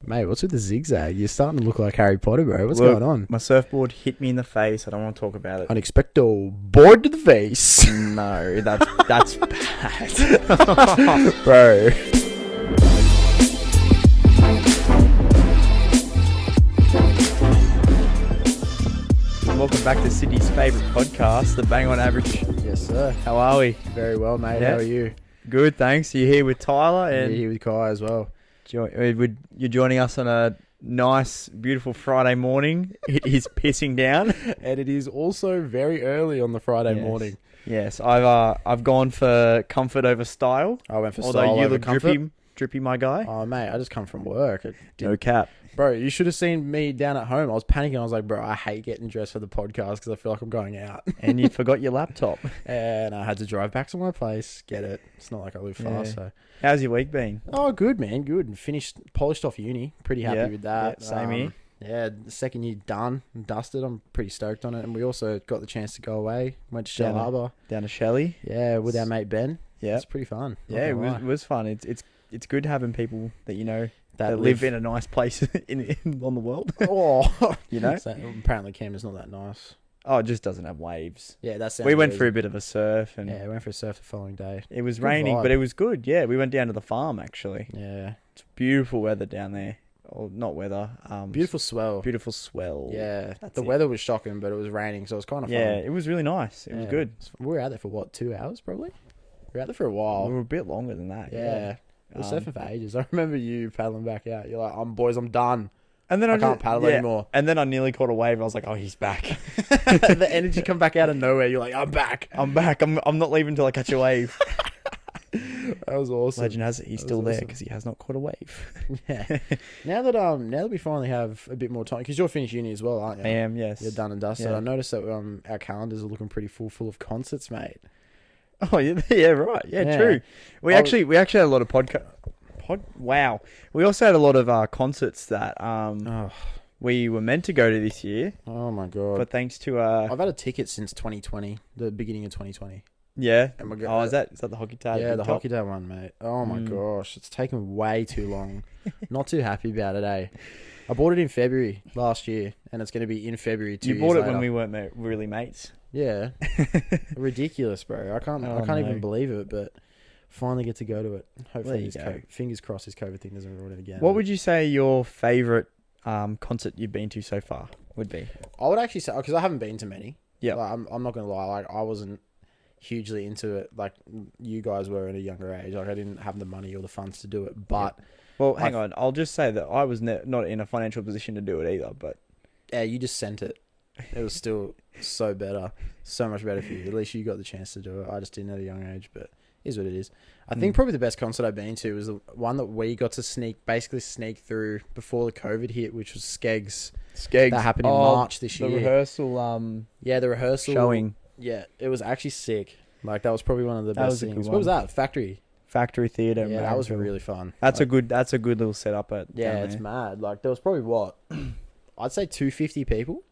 Mate, what's with the zigzag? You're starting to look like Harry Potter, bro. What's going on? My surfboard hit me in the face. I don't want to talk about it. Unexpecto board to the face. No, that's bad. Bro. Welcome back to Sydney's favourite podcast, The Bang On Average. Yes, sir. How are we? Very well, mate. Yeah. How are you? Good, thanks. You're here with Tyler You're and here with Kai as well. you're joining us on a nice, beautiful Friday morning. It is pissing down. And it is also very early on the Friday morning. Yes, I've gone for comfort over style. I went for Although style you over look comfort. drippy, my guy. Oh, mate, I just come from work. No cap. Bro, you should have seen me down at home. I was panicking. I was like, bro, I hate getting dressed for the podcast because I feel like I'm going out. And you forgot your laptop. And I had to drive back to my place, get it. It's not like I live far, Yeah. so. How's your week been? Oh, good, man. Good. And polished off uni. Pretty happy with that. Yeah, same here. Yeah, the second year done and dusted. I'm pretty stoked on it. And we also got the chance to go away. Went to Shell Harbour. Down to Shelley. Yeah, with our mate Ben. Yeah. It's pretty fun. Yeah, it was fun. It's good having people that you know That live in a nice place on the world. Oh, You know? So, apparently Canberra's not that nice. Oh, it just doesn't have waves. Yeah, that's. We went for a bit of a surf and Yeah, we went for a surf the following day. it was Good raining, vibe. but it was good. Yeah, we went down to the farm actually. Yeah, It's beautiful weather down there. Or not weather. beautiful swell. Beautiful swell. Yeah, That's the it. weather was shocking, but it was raining, so it was kind of fun. Yeah, it was really nice. It was Yeah. good. We were out there for what, 2 hours probably? We were out there for a We while. were a bit longer than that. Yeah. We were Um, surfing for ages. I remember you paddling back out. You're like, I'm done. And then I can't paddle anymore. And then I nearly caught a wave. I was like, oh, he's back. The energy come back out of nowhere. You're like, I'm back. I'm back. I'm not leaving until I catch a wave. That was awesome. Legend has it he's That still was there awesome. because he has not caught a wave. Yeah. Now that we finally have a bit more time, because you're finished uni as well, aren't you? I am, yes. You're done and dusted. Yeah. I noticed that our calendars are looking pretty full of concerts, mate. Oh yeah, yeah, right. Yeah, Yeah. true. We actually had a lot of Wow. We also had a lot of concerts that Oh, we were meant to go to this year, oh my god. but thanks to I've had a ticket since 2020, the beginning of 2020. yeah. And Oh, is that the hockey tag? Yeah, at the top? hockey day one, mate. Oh my gosh, it's taken way too long. Not too happy about it, eh? I bought it in February last year, and it's going to be in February 2 You years bought it later. when we weren't really mates. Yeah, ridiculous, bro. I can't Oh, even no. believe it, but finally get to go to it. There Hopefully, you go. fingers crossed, this COVID thing doesn't ruin it again. What would you say your favourite concert you've been to so far would be? I would actually say, because I haven't been to many. Yeah. Like, I'm not gonna lie. Like, I wasn't hugely into it like you guys were at a younger age. Like, I didn't have the money or the funds to do it. But Well, hang on. I'll just say that I was not in a financial position to do it either. But yeah, you just sent it. It was still so much better for you. At least you got the chance to do it. I just didn't at a young age, but it is what it is. I think probably the best concert I've been to was the one that we got to sneak through before the COVID hit, which was Skeggs. Skeggs. That happened in March this year. The rehearsal Yeah, the rehearsal showing. Yeah, it was actually sick. Like, that was probably one of the That best was a good things. What was one. that? Factory. Factory Theatre. Yeah, that was Marrickville. really fun. That's Like, a good little setup at. yeah, down it's there. mad. Like, there was probably what? I'd say 250 people,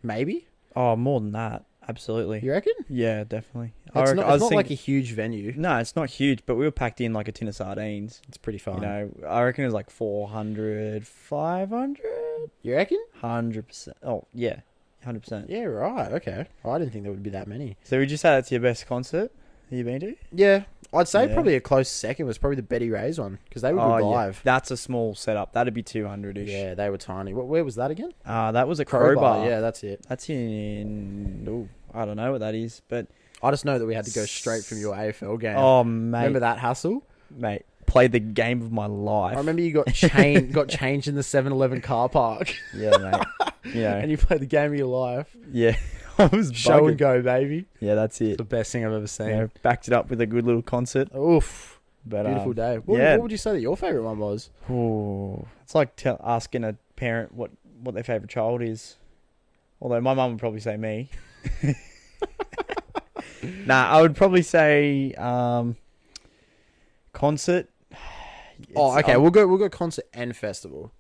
maybe. Oh, more than that. Absolutely. You reckon? Yeah, definitely. It's not like a huge venue. No, it's not huge, but we were packed in like a tin of sardines. It's pretty fun. You know, I reckon it was like 400, 500, You reckon? 100%. Oh, yeah, 100%. Yeah, right. Okay. I didn't think there would be that many. So would you say that's your best concert that you've been to? Yeah, I'd say Yeah. probably a close second was probably the Betty Ray's one, because they were good yeah. live. That's a small setup. That'd be 200-ish. Yeah, they were tiny. Where was that again? That was a Crowbar. Yeah, that's it. That's in... Ooh, I don't know what that is, but... I just know that we had to go straight from your AFL game. Oh, mate. Remember that hassle? Mate, played the game of my life. I remember you got changed in the 7-Eleven car park. Yeah, mate. Yeah. And you played the game of your life. Yeah. I was Show bugging. and go, baby. Yeah, that's it. The best thing I've ever seen. Yeah, backed it up with a good little concert. Oof. But Beautiful day. yeah. What would you say that your favourite one was? Ooh, it's like asking a parent what their favourite child is. Although my mum would probably say me. Nah, I would probably say concert. Oh, okay. We'll go concert and festival.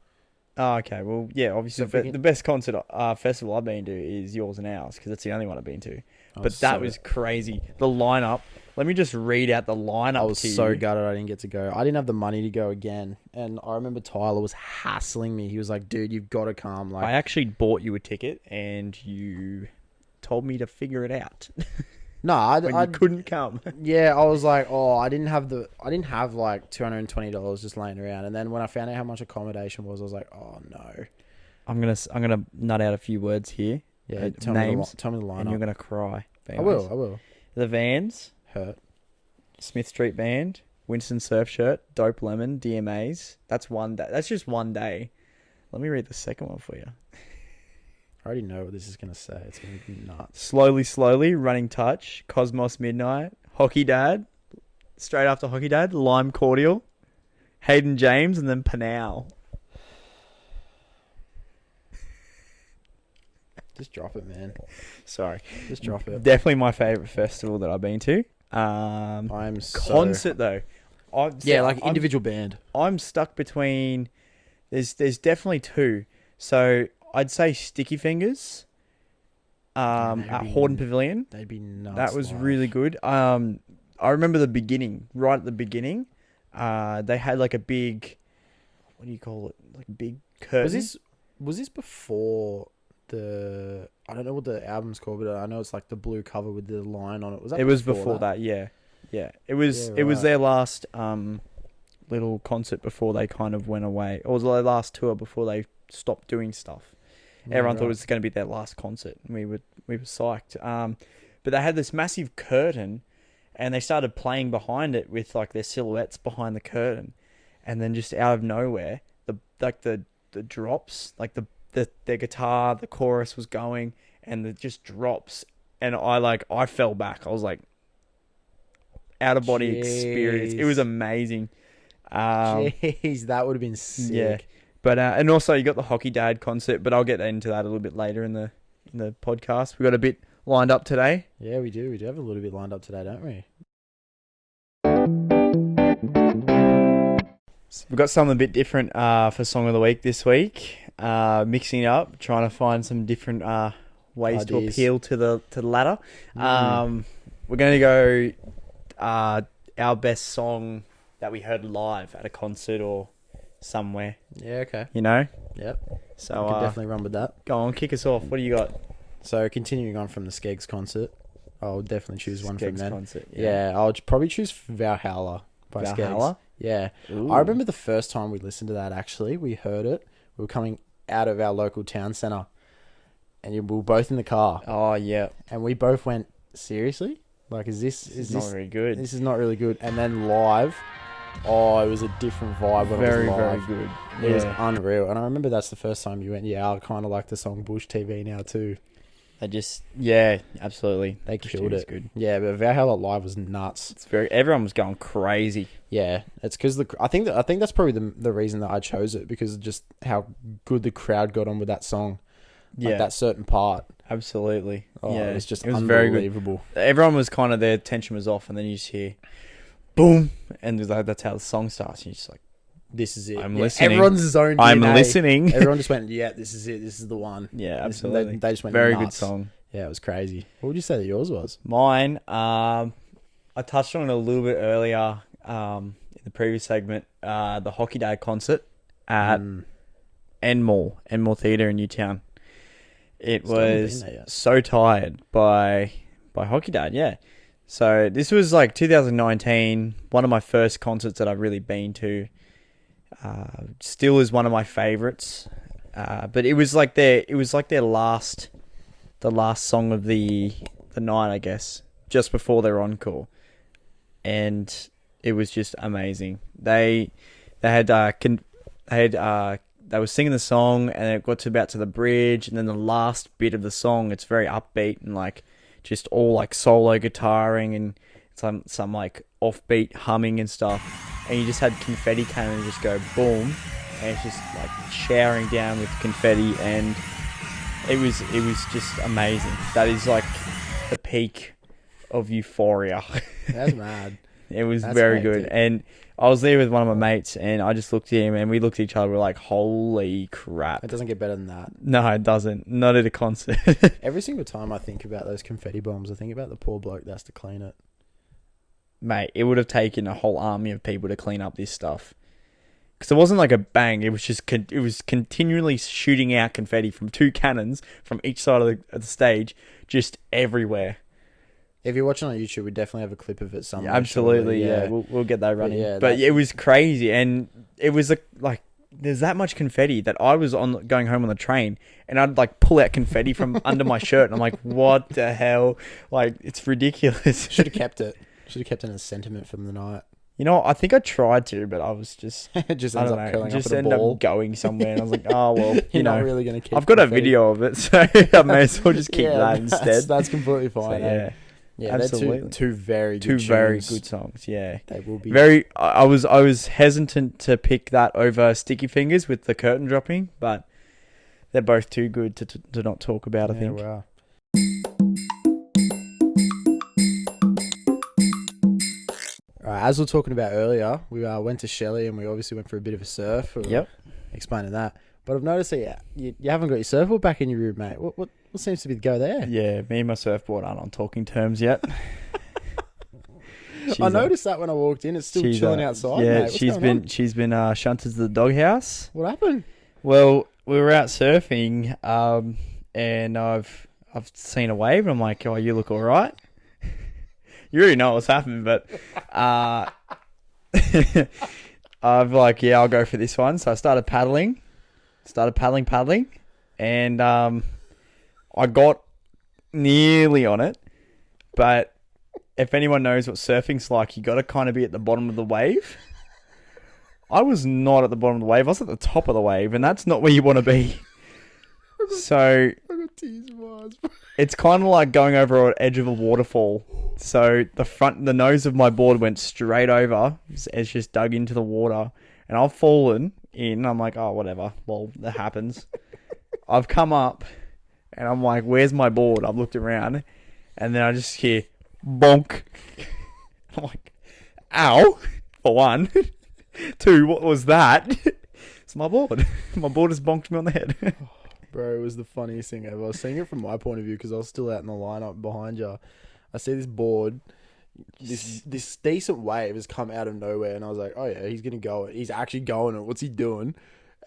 Oh, okay. Well, yeah. Obviously, So if we the best concert festival I've been to is yours and ours because it's the only one I've been to. Oh, But that was crazy. The lineup Let me just read out the lineup. I was to so you. gutted I didn't get to go. I didn't have the money to go again. And I remember Tyler was hassling me. He was like, dude, you've got to come. Like, I actually bought you a ticket, and you told me to figure it out no, when you couldn't come. Yeah, I was like, oh, I didn't have like $220 just laying around. And then when I found out how much accommodation was, I was like, oh no. I'm gonna nut out a few words here. Yeah, tell names, me the lineup. and you're gonna cry. I will. The Vans, Hurt. Smith Street Band, Winston Surf Shirt, Dope Lemon, DMAs. That's one day. That's just one day. Let me read the second one for you. I already know what this is gonna say. It's gonna be nuts. Slowly, Running Touch, Cosmos Midnight, Hockey Dad, straight after Hockey Dad, Lime Cordial, Hayden James, and then Panau. Just drop it, man. Sorry. Just drop it. Definitely my favourite festival that I've been to. I'm concert though. Individual band. I'm stuck between. There's definitely two. So I'd say Sticky Fingers. At Horden Pavilion. They'd be nuts. That was live. really good. I remember the beginning. Right at the beginning, they had like a big. What do you call it? Like a big curtain. Was this before the? I don't know what the album's called, but I know it's like the blue cover with the line on it. Was that? It was before that. Yeah. It was. Yeah, It was right. their last little concert before they kind of went away. Or was it their last tour before they stopped doing stuff? Yeah, Everyone thought it right. was going to be their last concert, and we were psyched. But they had this massive curtain, and they started playing behind it with like their silhouettes behind the curtain, and then just out of nowhere, the drops, like their guitar, the chorus was going, and it just drops, and I fell back. I was like, out of body experience. It was amazing. Jeez, that would have been sick. Yeah. But and also you got the Hockey Dad concert, but I'll get into that a little bit later in the podcast. We got a bit lined up today. Yeah, we do. We do have a little bit lined up today, don't we? So we've got something a bit different for Song of the Week this week. Mixing it up, trying to find some different ways Ideas. to appeal to the ladder. We're going to go our best song that we heard live at a concert or somewhere. Yeah, okay. You know? Yep. So I can definitely run with that. go on, kick us off. What do you got? So continuing on from the Skeggs concert, I'll definitely choose one from Skeggs them. concert. Yeah, I'll probably choose Valhalla by Valhalla? Skeggs. Yeah. Ooh. I remember the first time we listened to that, actually. We heard it. We were coming out of our local town centre, and we were both in the car. Oh, yeah. And we both went, seriously? Like, is this Not very good. This is not really good. And then live, oh, it was a different vibe when Very, it was very live. good. It was unreal. And I remember that's the first time you went, yeah, I kind of like the song Bush TV now too. Yeah, absolutely. They Bush killed TV is it. good. Yeah, but Valhalla live was nuts. Everyone was going crazy. Yeah, it's because I think that's probably the reason that I chose it, because of just how good the crowd got on with that song. Like Yeah, that certain part. absolutely. Oh, yeah, it was just very good. unbelievable. Everyone was kind of, their tension was off, and then you just hear boom, and that's how the song starts. And you're just like, This is it. I'm listening. Everyone's his own DNA. I'm listening. Everyone just went, yeah, this is it. This is the one. Yeah, This- absolutely. They just went Very nuts. good song. Yeah, it was crazy. What would you say that yours was? Mine, I touched on it a little bit earlier in the previous segment. The Hockey Dad concert at Enmore Theatre in Newtown. It Still haven't was been there yet. So Tired by Hockey Dad, yeah. So this was like 2019, one of my first concerts that I've really been to. Still is one of my favorites. But it was like their last song of the night, I guess, just before their encore, and it was just amazing. They were singing the song, and it got to the bridge, and then the last bit of the song, it's very upbeat and like just all like solo guitaring and some like offbeat humming and stuff, and you just had confetti cannon just go boom, and it's just like showering down with confetti, and it was just amazing. That is like the peak of euphoria. That's mad. It was That's very hectic. good. And I was there with one of my mates, and I just looked at him, and we looked at each other. We're like, holy crap. It doesn't get better than that. No, it doesn't. Not at a concert. Every single time I think about those confetti bombs, I think about the poor bloke that has to clean it. mate, it would have taken a whole army of people to clean up this stuff. Because it wasn't like a bang. It was just it was continually shooting out confetti from 2 cannons from each side of the stage, just everywhere. If you're watching on YouTube, we definitely have a clip of it somewhere. Yeah, absolutely, surely. yeah. We'll get that running. Yeah, but it was crazy, and it was like there's that much confetti that I was going home on the train, and I'd like pull out confetti from under my shirt, and I'm like, what the hell? Like, it's ridiculous. Should have kept it. Should have kept it as a sentiment from the night. You know, I think I tried to, but I was just It just ends up curling just up at a ended ball. up going somewhere, and I was like, oh well, You're not really going to keep. I've got a confetti. video of it, so I may as well just keep that instead. That's completely fine. So, yeah. Yeah, Absolutely. they're two very good tunes. Very good songs. Yeah, they will be very. I was hesitant to pick that over Sticky Fingers with the curtain dropping, but they're both too good to not talk about. I think. Wow. Right, as we were talking about earlier, we went to Shelley and we obviously went for a bit of a surf. Yep. Explaining that, but I've noticed that you haven't got your surfboard back in your room, mate. What seems to be the go there? Yeah, me and my surfboard aren't on talking terms yet. I noticed that when I walked in, it's still chilling outside. Yeah, mate. she's been shunted to the doghouse. What happened? Well, we were out surfing, and I've seen a wave, and I'm like, oh, you look all right. You already know what's happened, but I've like, yeah, I'll go for this one. So I started paddling, and I got nearly on it, but if anyone knows what surfing's like, you got to kind of be at the bottom of the wave. I was not at the bottom of the wave. I was at the top of the wave, and that's not where you want to be. So I got tears in my eyes. it's kind of like going over an edge of a waterfall. So the nose of my board went straight over. It's just dug into the water, and I've fallen in. I'm like, oh, whatever. Well, that happens. I've come up, and I'm like, where's my board? I've looked around, and then I just hear bonk. I'm like, ow, for one. 2, what was that? It's my board. My board has bonked me on the head. Bro, it was the funniest thing ever. I was seeing it from my point of view because I was still out in the lineup behind you. I see this board, this decent wave has come out of nowhere, and I was like, oh yeah, he's gonna go it. He's actually going it. What's he doing?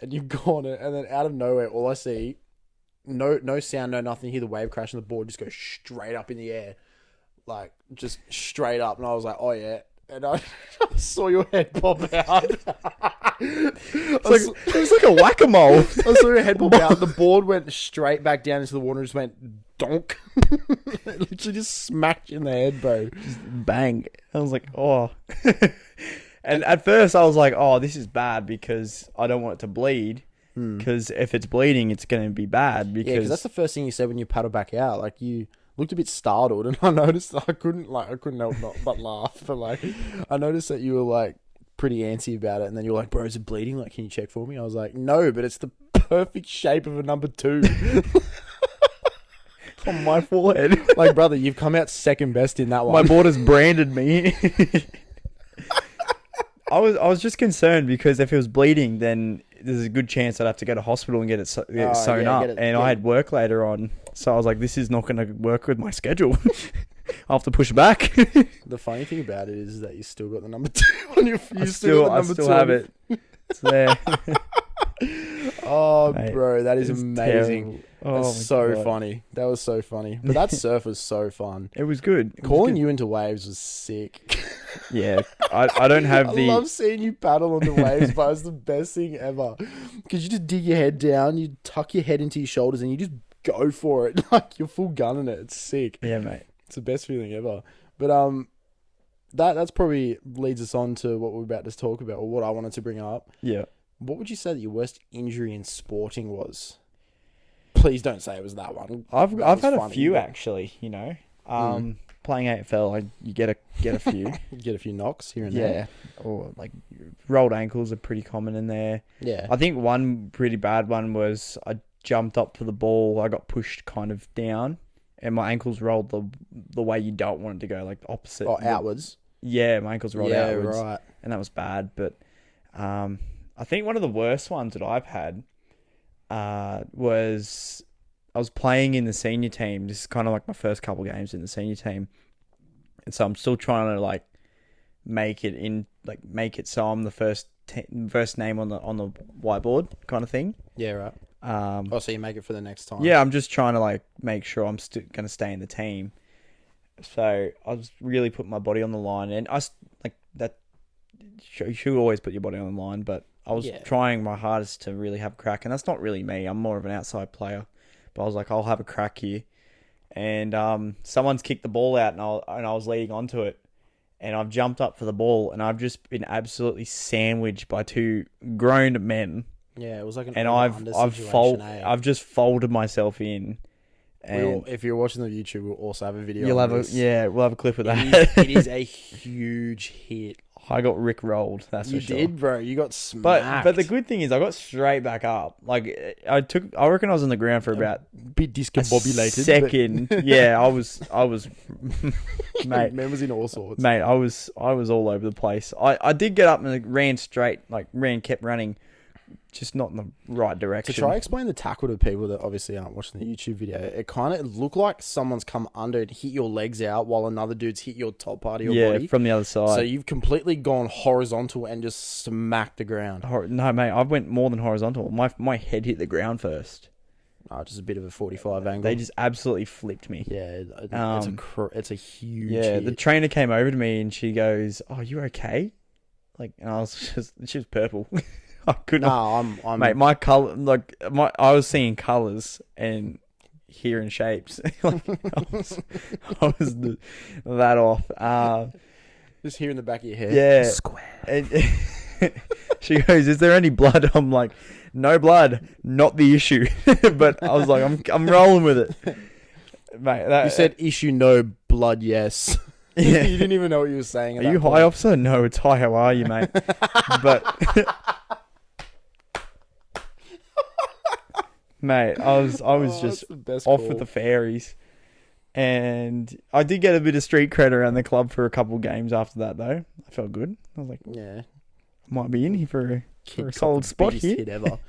And you've gone it, and then out of nowhere, all I see, no sound, no nothing. You hear the wave crash, and the board just goes straight up in the air, like just straight up. And I was like, oh yeah. And I saw your head pop out. It was like a whack-a-mole. I saw your head pop out. The board went straight back down into the water and just went donk. It literally just smacked you in the head, bro. Just bang. I was like, oh. And at first I was like, oh, this is bad because I don't want it to bleed. Because if it's bleeding, it's going to be bad. Because that's the first thing you said when you paddle back out. Like, you looked a bit startled, and I noticed I couldn't help but laugh. But like, I noticed that you were like pretty antsy about it, and then you were like, "Bro, is it bleeding? Like, can you check for me?" I was like, "No, but it's the perfect shape of a number 2 on my forehead." Like, brother, you've come out second best in that one. My board has branded me. I was just concerned because if it was bleeding, then there's a good chance I'd have to go to hospital and get it sewn up. I had work later on. So I was like, this is not going to work with my schedule. I'll have to push back. The funny thing about it is that you still got the number 2 on your feet. I still have it. It's there. Oh, mate, bro, that is amazing. Terrible. Oh, that's so funny. That was so funny. But that surf was so fun. It was good. Calling you into waves was sick. Yeah, I don't have I love seeing you paddle on the waves, but it's the best thing ever. Because you just dig your head down, you tuck your head into your shoulders, and you just go for it. Like, you're full gunning it. It's sick. Yeah, mate. It's the best feeling ever. But that's probably leads us on to what we're about to talk about, or what I wanted to bring up. Yeah. What would you say that your worst injury in sporting was? Please don't say it was that one. I've had a few actually. You know, playing AFL, you get a few. You get a few knocks here and there. Yeah, or like rolled ankles are pretty common in there. Yeah, I think one pretty bad one was I jumped up for the ball. I got pushed kind of down, and my ankles rolled the way you don't want it to go, like opposite. Oh, outwards. Yeah, my ankles rolled outwards. Yeah, right. And that was bad. But I think one of the worst ones that I've had was I was playing in the senior team. This is kind of like my first couple games in the senior team. And so I'm still trying to like make it so I'm the first name on the whiteboard kind of thing. Yeah, right. So you make it for the next time. Yeah, I'm just trying to like make sure I'm going to stay in the team. So I was really putting my body on the line, and you should always put your body on the line, but I was trying my hardest to really have a crack, and that's not really me. I'm more of an outside player, but I was like, I'll have a crack here. And someone's kicked the ball out, and I was leading onto it, and I've jumped up for the ball, and I've just been absolutely sandwiched by two grown men. Yeah, it was like an and I've just folded myself in. And if you're watching the YouTube, we'll also have a video. We'll have a clip of that. It is a huge hit. I got Rick rolled. That's for sure. You did, bro. You got smacked. But the good thing is, I got straight back up. Like I reckon I was on the ground for about a bit discombobulated. Second, yeah, I was, mate. Man was in all sorts. Mate, I was all over the place. I did get up and ran straight, kept running. Just not in the right direction. To try to explain the tackle to people that obviously aren't watching the YouTube video, it kind of looked like someone's come under and hit your legs out while another dude's hit your top part of your body. Yeah, from the other side. So you've completely gone horizontal and just smacked the ground. No, mate, I went more than horizontal. My head hit the ground first. Oh, just a bit of a 45 angle. They just absolutely flipped me. Yeah, it's a huge hit. The trainer came over to me and she goes, "Oh, you okay?" And I was she was purple. I couldn't. No, I'm mate. My color, I was seeing colors and hearing shapes. I was that off. Just hearing the back of your head. Yeah, square. And she goes, "Is there any blood?" I'm like, "No blood, not the issue." But I was like, "I'm rolling with it." Mate, you said issue, no blood, yes. Yeah. You didn't even know what you were saying. Are you high, officer? No, it's high. How are you, mate? But. Mate, I was just off with the fairies. And I did get a bit of street cred around the club for a couple of games after that, though. I felt good. I was like, yeah, I might be in here for a solid spot here. Hit ever.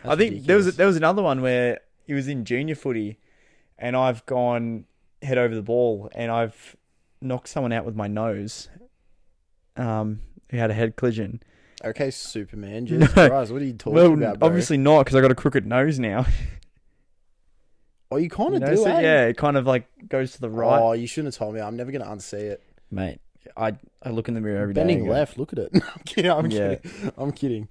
I think ridiculous. there was another one where it was in junior footy, and I've gone head over the ball, and I've knocked someone out with my nose. Who had a head collision. Okay, Superman. Jesus Christ, what are you talking about, bro? Obviously not, because I got a crooked nose now. Oh, you kind of do, eh? Yeah, it kind of goes to the right. Oh, you shouldn't have told me. I'm never going to unsee it. Mate, I look in the mirror every day. Bending left, look at it. I'm kidding.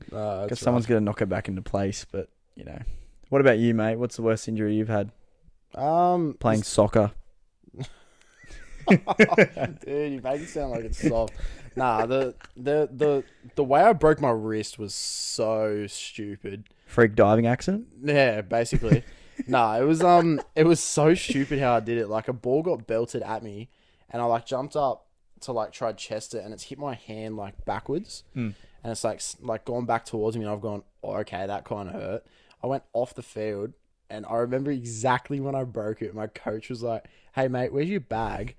Because someone's going to knock it back into place, but, What about you, mate? What's the worst injury you've had? Playing soccer. Dude, you make it sound like it's soft. Nah, the way I broke my wrist was so stupid. Freak diving accident? Yeah, basically. Nah, it was so stupid how I did it. Like, a ball got belted at me, and I jumped up to try to chest it, and it's hit my hand backwards, and it's like gone back towards me, and I've gone, oh, okay, that kind of hurt. I went off the field, and I remember exactly when I broke it. My coach was like, "Hey mate, where's your bag?"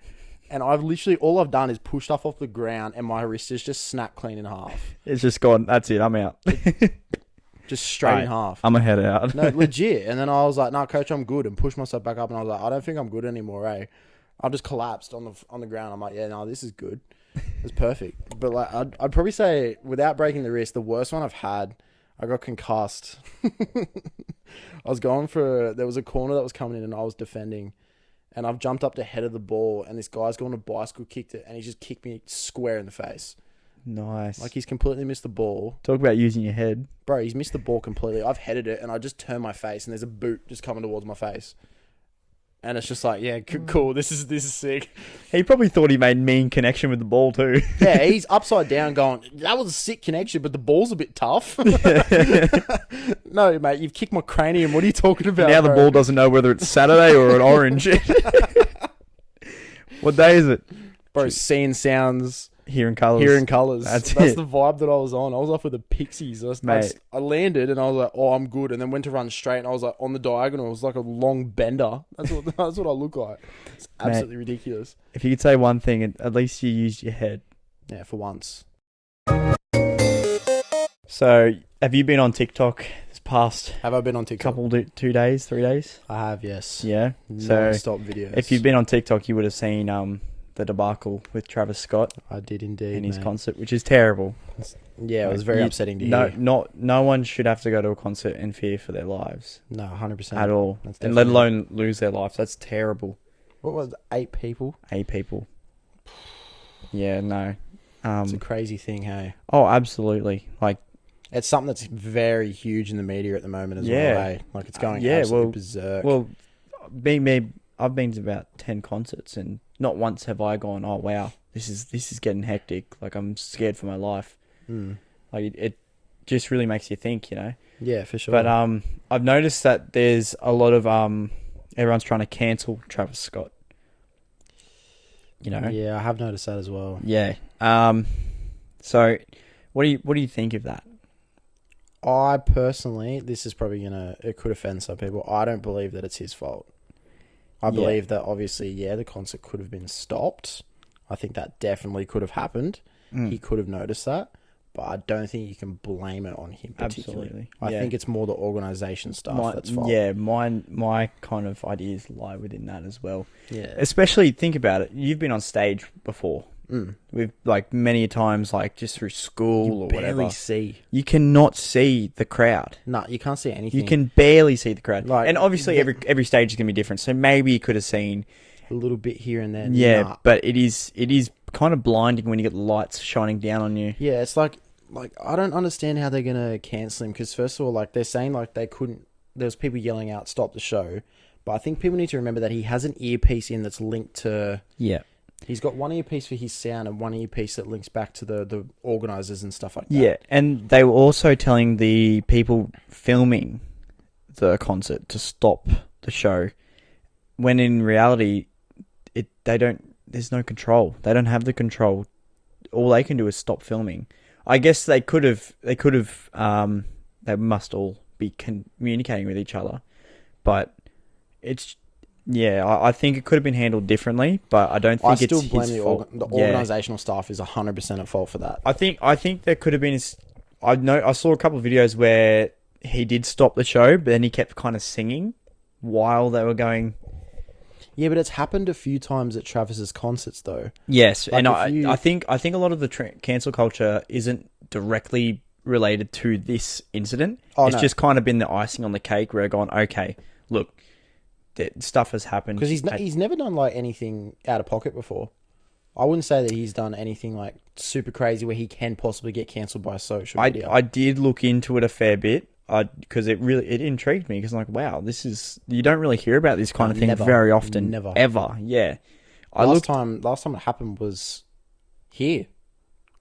And all I've done is pushed off the ground, and my wrist is just snapped clean in half. It's just gone. That's it. I'm out. Just straight in half. I'm a head out. No, legit. And then I was like, "No, coach, I'm good," and pushed myself back up. And I was like, "I don't think I'm good anymore, eh?" I just collapsed on the ground. I'm like, "Yeah, no, this is good. It's perfect." But I'd probably say, without breaking the wrist, the worst one I've had, I got concussed. I was there was a corner that was coming in, and I was defending. And I've jumped up to head of the ball, and this guy's gone to bicycle, kicked it, and he just kicked me square in the face. Nice. He's completely missed the ball. Talk about using your head. Bro, he's missed the ball completely. I've headed it, and I just turned my face, and there's a boot just coming towards my face. And it's just like, yeah, cool, this is sick. He probably thought he made mean connection with the ball too. Yeah, he's upside down going, that was a sick connection, but the ball's a bit tough. No, mate, you've kicked my cranium. What are you talking about, now, bro? The ball doesn't know whether it's Saturday or an orange. What day is it? Bro, seeing sounds... Hearing colours. That's the vibe that I was on. I was off with the Pixies. I landed and I was like, oh, I'm good. And then went to run straight and I was like on the diagonal. It was like a long bender. That's what I look like. It's absolutely ridiculous. If you could say one thing, at least you used your head. Yeah, for once. So, have you been on TikTok this past... Have I been on TikTok? 2 days, 3 days? I have, yes. Yeah. Non-stop videos. If you've been on TikTok, you would have seen... the debacle with Travis Scott I did indeed. and his mate. concert, which is terrible. Yeah, it was very upsetting to No, hear. no one should have to go to a concert in fear for their lives No, 100%. at all, That's and let definitely- alone lose their lives. That's terrible. What was it, 8 people? 8 people. Yeah, no. It's a crazy thing, hey. Oh, absolutely. Like, It's something that's very huge in the media at the moment as Yeah. well, hey. Like, it's going Yeah, absolutely well- berserk. well, being me, I've been to about 10 concerts, and not once have I gone, "Oh wow, this is getting hectic. Like, I'm scared for my life." Mm. Like, it just really makes you think, you know. Yeah, for sure. But I've noticed that there's a lot of everyone's trying to cancel Travis Scott. You know. Yeah, I have noticed that as well. Yeah. So, what do you think of that? I personally, this is probably it could offend some people. I don't believe that it's his fault. I believe that obviously, yeah, the concert could have been stopped. I think that definitely could have happened. He could have noticed that, but I don't think you can blame it on him particularly. Absolutely. I Yeah. think it's more the organisation staff that's fault. Yeah, my kind of ideas lie within that as well. Yeah. Especially, think about it. You've been on stage before. Mm. With like many times, like just through school You or barely whatever. see. You cannot see the crowd. No, you can't see anything. You can barely see the crowd. Like, and obviously, the- every stage is gonna be different. So maybe you could have seen. a little bit here and there. Yeah, Nah. but it is kind of blinding when you get the lights shining down on you. Yeah, it's like I don't understand how they're gonna cancel him because first of all, like they're saying like they couldn't. There's people yelling out, "Stop the show!" But I think people need to remember that he has an earpiece in that's linked to. Yeah. He's got one earpiece for his sound and one earpiece that links back to the organisers and stuff like that. Yeah, and they were also telling the people filming the concert to stop the show, when in reality, there's no control. They don't have the control. All they can do is stop filming. I guess they must all be communicating with each other, but it's. Yeah, I think it could have been handled differently, but I don't think I it's still his blame fault. the Yeah. organisational staff is 100% at fault for that. I think there could have been. I saw a couple of videos where he did stop the show, but then he kept kind of singing while they were going. Yeah, but it's happened a few times at Travis's concerts though. Yes, Like, and if I think a lot of the cancel culture isn't directly related to this incident. Oh, It's no. just kind of been the icing on the cake. Where going, okay, look, stuff has happened Because he's never done like anything out of pocket before. I wouldn't say that he's done anything like super crazy where he can possibly get cancelled by social media. I did look into it a fair bit. Because it intrigued me because I'm like, wow, you don't really hear about this kind of thing Never. very often, Never. ever. Yeah, last time it happened was here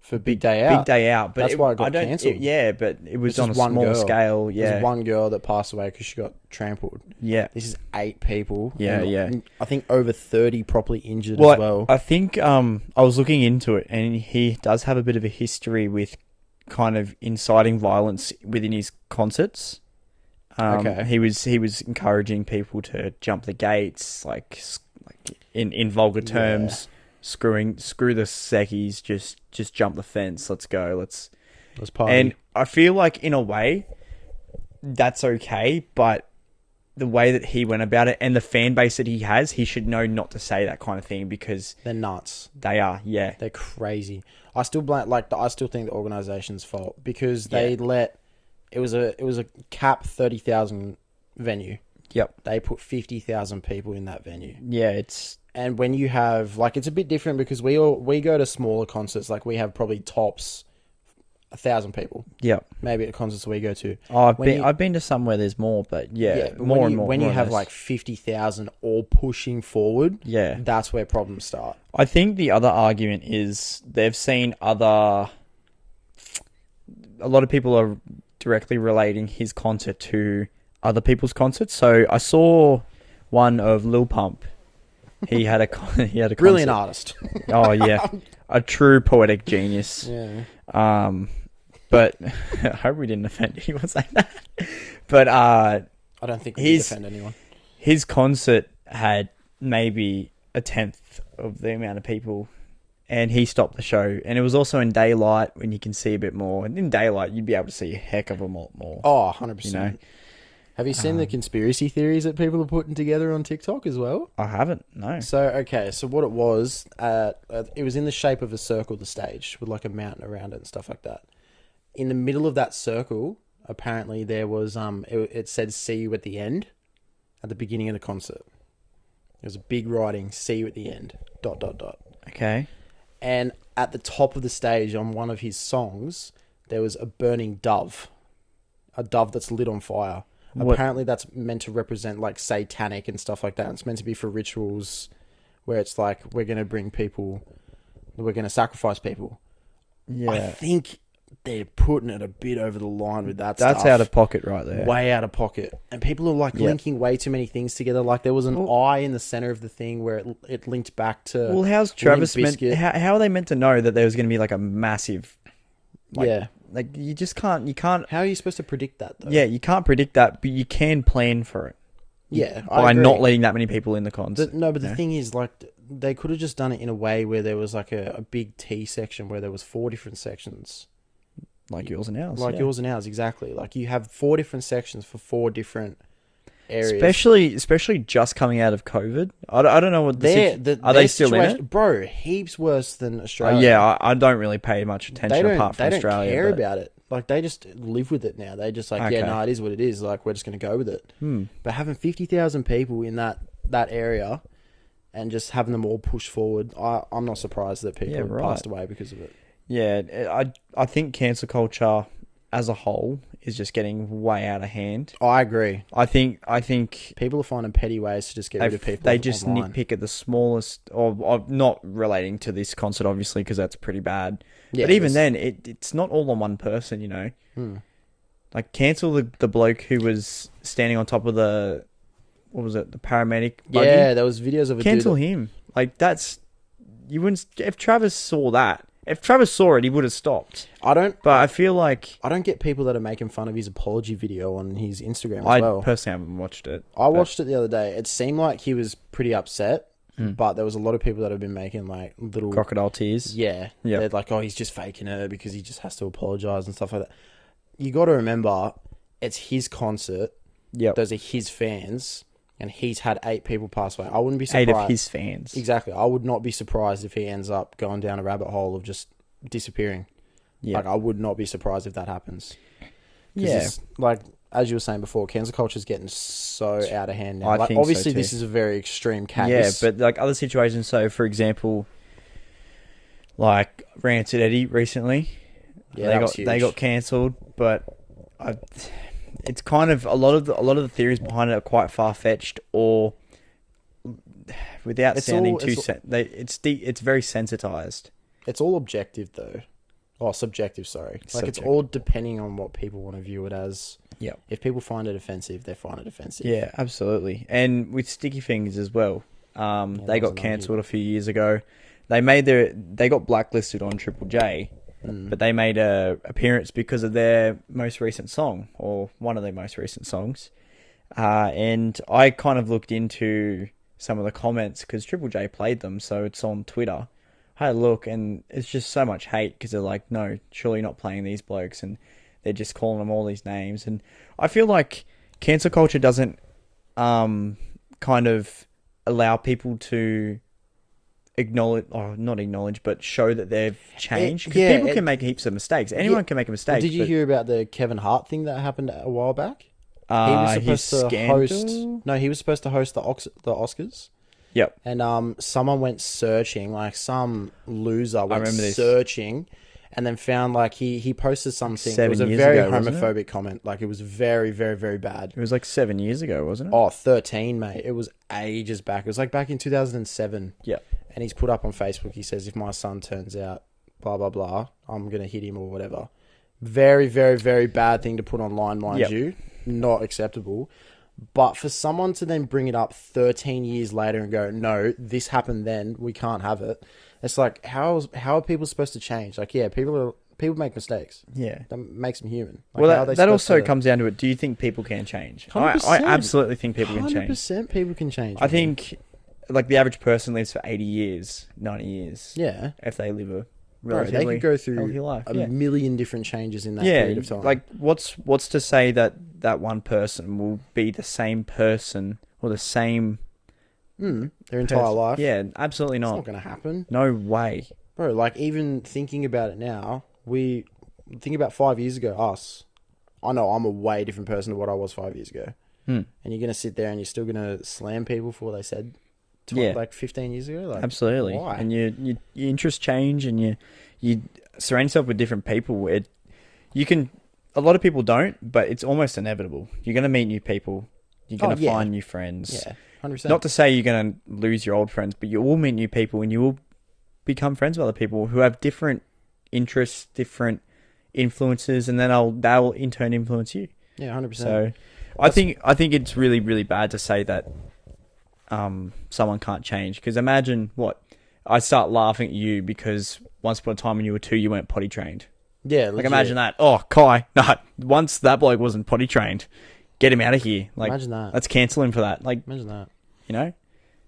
for Big Day Out. Big Day Out, but That's why it got cancelled. Yeah, but it was It's on a just one small girl. scale. Yeah, There's one girl that passed away because she got trampled. yeah. This is 8 people. Yeah, and yeah. I think over 30 properly injured Well, as well. I think I was looking into it, and he does have a bit of a history with kind of inciting violence within his concerts. Okay. He was encouraging people to jump the gates, like in vulgar terms, screw the seckies, just jump the fence. Let's go. Let's party. And I feel like in a way that's okay, but the way that he went about it and the fan base that he has, he should know not to say that kind of thing because They're nuts. they are. Yeah. They're crazy. I still blame I still think the organisation's fault because they let it was a cap 30,000 venue. Yep. They put 50,000 people in that venue. Yeah, it's And when you have it's a bit different because we go to smaller concerts, like we have probably tops 1,000 people. yep. Maybe at concerts we go to. Oh, When you- I've been to some where there's more, but yeah, but more and more. when more you or have less. like 50,000 all pushing forward, yeah, that's where problems start. I think the other argument is they've seen a lot of people are directly relating his concert to other people's concerts. So I saw one of Lil Pump. He had a concert. Brilliant artist. Oh yeah, a true poetic genius. Yeah. But I hope we didn't offend anyone saying that. But I don't think we can defend anyone. his concert had maybe 1/10 of the amount of people, and he stopped the show. And it was also in daylight when you can see a bit more. And in daylight, you'd be able to see a heck of a lot more. Oh, 100%. You know? Have you seen the conspiracy theories that people are putting together on TikTok as well? I haven't. No. So what it was, it was in the shape of a circle, the stage, with like a mountain around it and stuff like that. In the middle of that circle, apparently there was it said "See you at the end," at the beginning of the concert. There was a big writing, "See you at the end." ... Okay. And at the top of the stage on one of his songs, there was a burning dove, a dove that's lit on fire. What? Apparently that's meant to represent like satanic and stuff like that. It's meant to be for rituals where it's like, we're going to sacrifice people. Yeah. I think they're putting it a bit over the line with that That's stuff. out of pocket right there. Way out of pocket. And people are like linking way too many things together. Like there was an eye in the center of the thing where it linked back to... Well, how's Travis Limp meant... Bizkit. How are they meant to know that there was going to be like a massive... Like, yeah. Like, you just can't... You can't... How are you supposed to predict that, though? Yeah, you can't predict that, but you can plan for it. Yeah, By not letting that many people in the concert. But the thing is, like, they could have just done it in a way where there was like a big T section where there was 4 different sections. Like yours and ours. Like yours and ours, exactly. Like you have 4 different sections for 4 different areas. Especially just coming out of COVID. I don't know what are they still in it? Bro, heaps worse than Australia. Yeah, I don't really pay much attention apart from Australia. They don't care about it. Like, they just live with it now. They just like, it is what it is. Like, we're just going to go with it. But having 50,000 people in that area and just having them all push forward, I'm not surprised that people have passed away because of it. Yeah, I think cancel culture as a whole is just getting way out of hand. I agree. I think people are finding petty ways to just get rid of people. They just online. nitpick at the smallest, or not relating to this concert, obviously, because that's pretty bad. Yeah, but even then, it's not all on one person, you know. Like, cancel the bloke who was standing on top of the, what was it, the paramedic buggy? Yeah, there was videos of a cancel dude him. Like, that's, you wouldn't, if Travis saw that, if Travis saw it, he would have stopped. But I feel like... I don't get people that are making fun of his apology video on his Instagram as well. I personally haven't watched it. I watched it the other day. It seemed like he was pretty upset, but there was a lot of people that have been making like little... crocodile tears. Yeah. They're like, oh, he's just faking it because he just has to apologise and stuff like that. You got to remember, it's his concert. Yep. Those are his fans. And he's had 8 people pass away. I wouldn't be surprised. 8 of his fans. Exactly. I would not be surprised if he ends up going down a rabbit hole of just disappearing. Yeah. Like, I would not be surprised if that happens. Yeah. Like, as you were saying before, cancel culture is getting so out of hand now. I like, think obviously, so too. this is a very extreme case. Yeah, but like other situations, so for example, like Rancid Eddie recently, they got cancelled, but it's kind of a lot of the theories behind it are quite far fetched, or without sounding too it's very sensitized. It's all objective though. Oh, subjective. Sorry. Like, it's all depending on what people want to view it as. Yeah. If people find it offensive, they find it offensive. Yeah, absolutely. And with Sticky Fingers as well, they got cancelled a few years ago. They got blacklisted on Triple J. But they made a appearance because of their most recent song, or one of their most recent songs. And I kind of looked into some of the comments because Triple J played them, so it's on Twitter. I had a look, and it's just so much hate because they're like, no, surely you're not playing these blokes, and they're just calling them all these names. And I feel like cancel culture doesn't kind of allow people to acknowledge, or not acknowledge, but show that they've changed. Because people can make heaps of mistakes. Anyone can make a mistake. Well, did you hear about the Kevin Hart thing that happened a while back? He was supposed to host. No, he was supposed to host the Oscars. Yep. And someone went searching, like some loser went searching, and then found like he posted something. It was a very homophobic comment. Like, it was very, very, very bad. It was like 7 years ago, wasn't it? Oh, 13, mate. It was ages back. It was like back in 2007. Yeah. And he's put up on Facebook, he says, if my son turns out blah, blah, blah, I'm going to hit him or whatever. Very, very, very bad thing to put online, mind you. Not acceptable. But for someone to then bring it up 13 years later and go, no, this happened then, we can't have it. It's like, how are people supposed to change? Like, yeah, people make mistakes. Yeah. That makes them human. Like, well, that also comes down to it. Do you think people can change? 100%. I absolutely think people can change. 100% people can change. I think, like, the average person lives for 80 years, 90 years. Yeah. If they live Bro, relatively they could go through healthy life. a Yeah. million different changes in that period of time. Like what's to say that that one person will be the same person or the same their entire person? life. Yeah, absolutely It's not. not going to happen. No way. Bro, like even thinking about it now, we think about 5 years ago, us. I know I'm a way different person to what I was 5 years ago. Hmm. And you're going to sit there and you're still going to slam people for what they said like 15 years ago? Like, Absolutely. why? And your interests change and you surround yourself with different people. A lot of people don't, but it's almost inevitable. You're going to meet new people. You're going to find new friends. Yeah, 100%. Not to say you're going to lose your old friends, but you will meet new people and you will become friends with other people who have different interests, different influences, and then they'll in turn influence you. Yeah, 100%. So I think it's really, really bad to say that someone can't change. Because imagine I start laughing at you because once upon a time when you were 2, you weren't potty trained. Yeah, like imagine that. Oh, Kai, no, once that bloke wasn't potty trained, get him out of here. Like, imagine that. Let's cancel him for that. Like, imagine that. You know,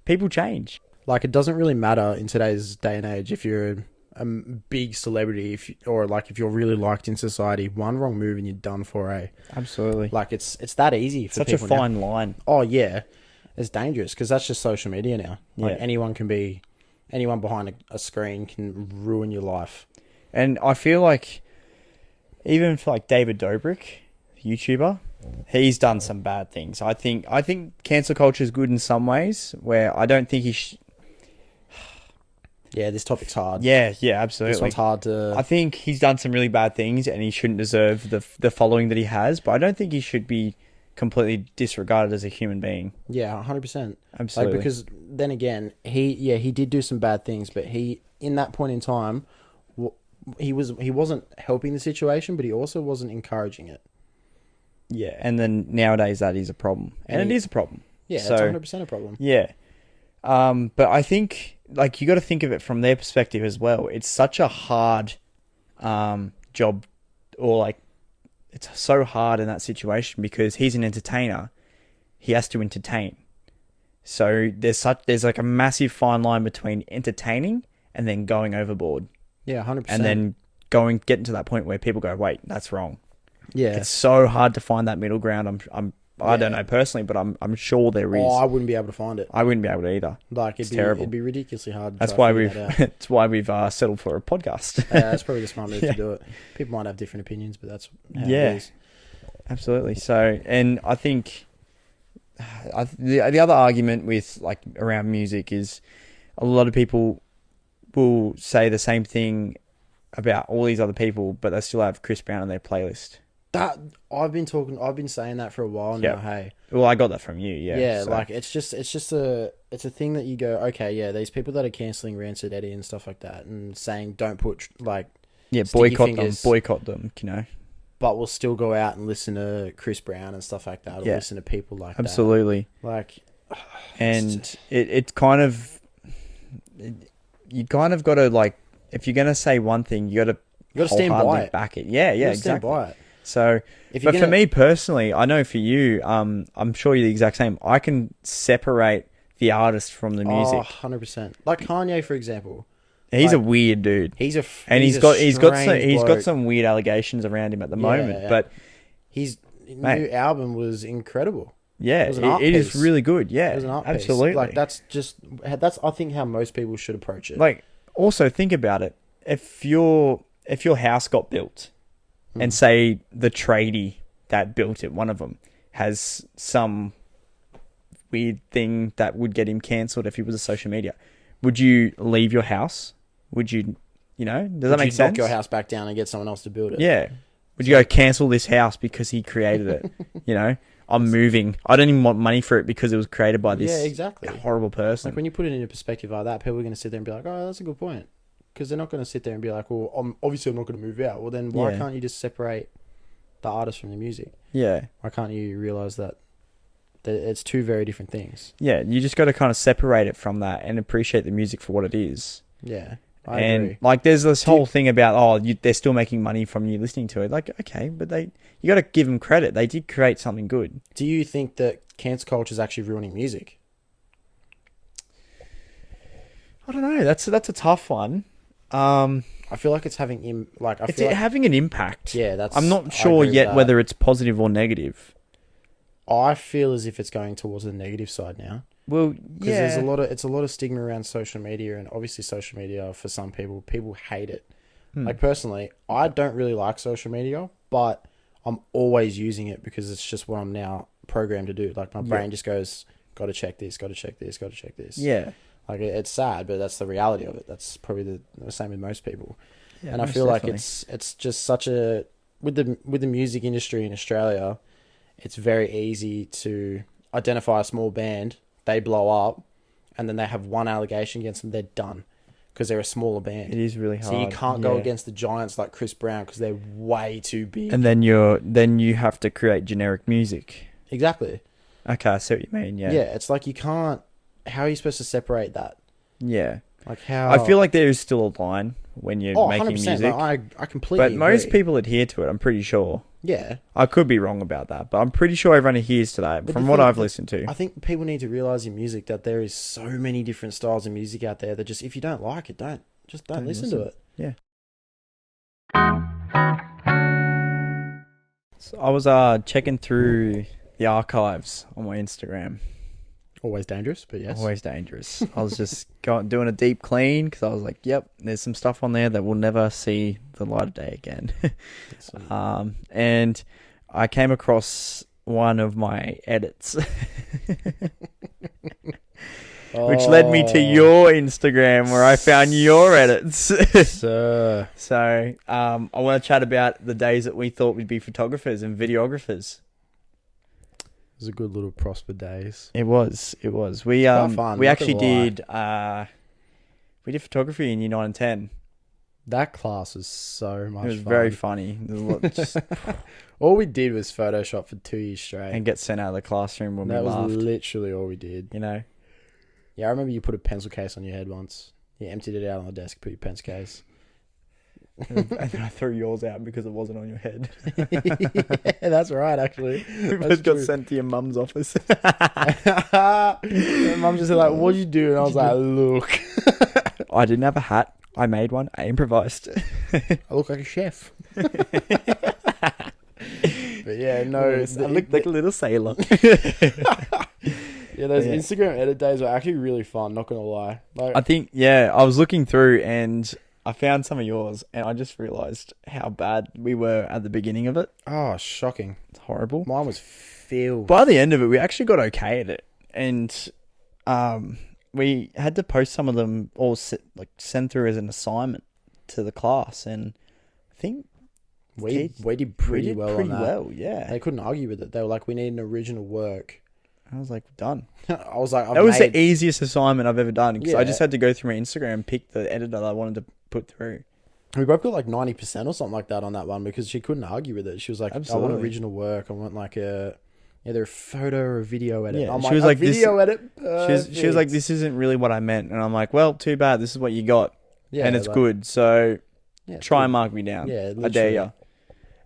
people change. Like, it doesn't really matter in today's day and age if you're a big celebrity, if you're really liked in society. One wrong move and you're done for, eh? Absolutely. Like, it's that easy for such people a fine line. Oh yeah, it's dangerous because that's just social media now. Like, Yeah. anyone behind a screen can ruin your life. And I feel like even for like David Dobrik, YouTuber, he's done some bad things. I think cancel culture is good in some ways, where I don't think he. Yeah, this topic's hard. Yeah, absolutely. This one's hard to. I think he's done some really bad things, and he shouldn't deserve the following that he has. But I don't think he should be completely disregarded as a human being. Yeah, 100%. Absolutely. Like, because then again, he did do some bad things, but in that point in time, he wasn't helping the situation, but he also wasn't encouraging it. Yeah, and then nowadays that is a problem, and it is a problem. Yeah, so, it's 100% a problem. Yeah, but I think like you got to think of it from their perspective as well. It's such a hard job, or like it's so hard in that situation because he's an entertainer. He has to entertain. So there's like a massive fine line between entertaining and then going overboard. Yeah, 100%. And then getting to that point where people go, wait, that's wrong. Yeah, it's so hard to find that middle ground. I don't know personally, but I'm sure there is. Oh, I wouldn't be able to find it. I wouldn't be able to either. Like, it'd be ridiculously hard. That's why we've settled for a podcast. That's probably the smart move to do it. People might have different opinions, but that's how it is. Absolutely. So, and I think the other argument with like around music is a lot of people will say the same thing about all these other people, but they still have Chris Brown on their playlist. That I've been saying that for a while now. Hey, well, I got that from you. Yeah, so. Like it's a thing that you go, okay, yeah, these people that are cancelling Rancid Eddie and stuff like that, and saying don't put like boycott them, you know. But we'll still go out and listen to Chris Brown and stuff like that, or listen to people like absolutely. That. Like, and it's kind of you kind of got to like if you're gonna say one thing, you got to stand by it, back it. Yeah, exactly. Stand by it. So, for me personally, I know for you, I'm sure you're the exact same. I can separate the artist from the music. 100%. Like Kanye, for example. He's a weird dude. He's got some weird allegations around him at the moment, but his new album was incredible. Yeah, it is really good. Yeah, it was an art piece. Absolutely. Like that's I think how most people should approach it. Like, also think about it. If your house got built, and say the tradie that built it, one of them, has some weird thing that would get him cancelled if he was a social media, would you leave your house? Would you, does that make sense? Knock your house back down and get someone else to build it? Yeah. Would you go cancel this house because he created it? I'm moving. I don't even want money for it because it was created by this horrible person. Like when you put it into perspective like that, people are going to sit there and be like, oh, that's a good point. Because they're not going to sit there and be like, well, I'm not going to move out. Well, then why can't you just separate the artist from the music? Yeah. Why can't you realise that it's two very different things? Yeah, you just got to kind of separate it from that and appreciate the music for what it is. Yeah, I agree. Like, there's this whole thing about, they're still making money from you listening to it. Like, okay, but you got to give them credit. They did create something good. Do you think that cancel culture is actually ruining music? I don't know. That's a tough one. I feel like it's having It's having an impact. Yeah, that's. I'm not I sure agree with yet that. whether it's positive or negative. I feel as if it's going towards the negative side now. Well, Because yeah. it's a lot of stigma around social media, and obviously social media for some people hate it. Hmm. Like personally, I don't really like social media, but I'm always using it because it's just what I'm now programmed to do. Like my brain just goes, got to check this, got to check this, got to check this. Yeah. Like it's sad, but that's the reality of it. That's probably the same with most people. Yeah, and I most feel definitely. like it's just such a with the music industry in Australia, it's very easy to identify a small band. They blow up, and then they have one allegation against them. They're done because they're a smaller band. It is really hard. So you can't go against the giants like Chris Brown because they're way too big. And then you have to create generic music. Exactly. Okay, I see what you mean. Yeah. Yeah, it's like you can't. How are you supposed to separate that? Yeah. Like how? I feel like there is still a line when you're making 100%. music. No, I completely. But most agree. people adhere to it, I'm pretty sure. Yeah. I could be wrong about that, but I'm pretty sure everyone adheres to that But from the what thing- I've listened to. I think people need to realize in music that there is so many different styles of music out there that just if you don't like it, don't listen to it. Yeah. So I was checking through the archives on my Instagram. Always dangerous, but yes. Always dangerous. I was just doing a deep clean because I was like, yep, there's some stuff on there that will never see the light of day again. And I came across one of my edits, which led me to your Instagram where I found your edits. Sir. So I want to chat about the days that we thought we'd be photographers and videographers. It was a good little prosper days. It was. We quite fun, we not actually gonna did photography in year 9 and 10. That class was so much fun. It was very funny. There was a lot just, All we did was Photoshop for 2 years straight. and get sent out of the classroom when that we was laughed. literally all we did. You know, Yeah, I remember you put a pencil case on your head once. You emptied it out on the desk, put your pencil case. and then I threw yours out because it wasn't on your head. Yeah, that's right, actually. We That's both got true. sent to your mum's office. My mum just said, like, what'd you do? And I was like, look. I didn't have a hat. I made one. I improvised. I look like a chef. But yeah, no. I looked like a little sailor. Yeah, those Yeah. Instagram edit days were actually really fun, not going to lie. Like, I think, yeah, I was looking through and I found some of yours and I just realised how bad we were at the beginning of it. oh, shocking. It's horrible. Mine was filled. By the end of it, we actually got okay at it. And we had to post some of them or send through as an assignment to the class. And I think We did pretty we did well pretty on that. well, yeah. They couldn't argue with it. They were like, we need an original work. I was like, done. I was like, That was the easiest assignment I've ever done because I Yeah. just had to go through my Instagram and pick the editor that I wanted to put through. We both got like 90% or something like that on that one because she couldn't argue with it. She was like, I Absolutely. want original work. I want like either a photo or a video edit. Yeah, I'm she like, was a like, this- video edit. She was like, this isn't really what I meant. And I'm like, well, too bad. This is what you got. yeah, and it's like, good. So Yeah, it's try good. and mark me down. Yeah, I dare literally. you.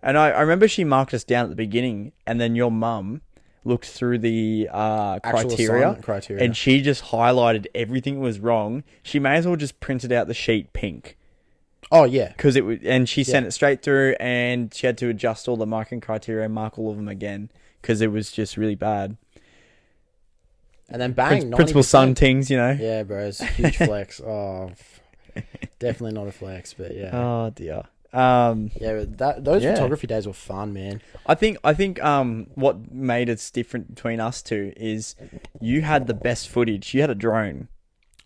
And I remember she marked us down at the beginning and then your mum looked through the Actual criteria. assignment criteria. And she just highlighted everything that was wrong. She may as well just printed out the sheet pink. oh, yeah. Because it was, and she sent it straight through, and she had to adjust all the marking criteria and mark all of them again because it was just really bad. And then bang, Principal 90%. son things, you know. Yeah, bro, it's a huge flex. Oh, definitely not a flex, but yeah. Oh dear. Yeah, but those Yeah. photography days were fun, man. I think what made it different between us two is you had the best footage. You had a drone.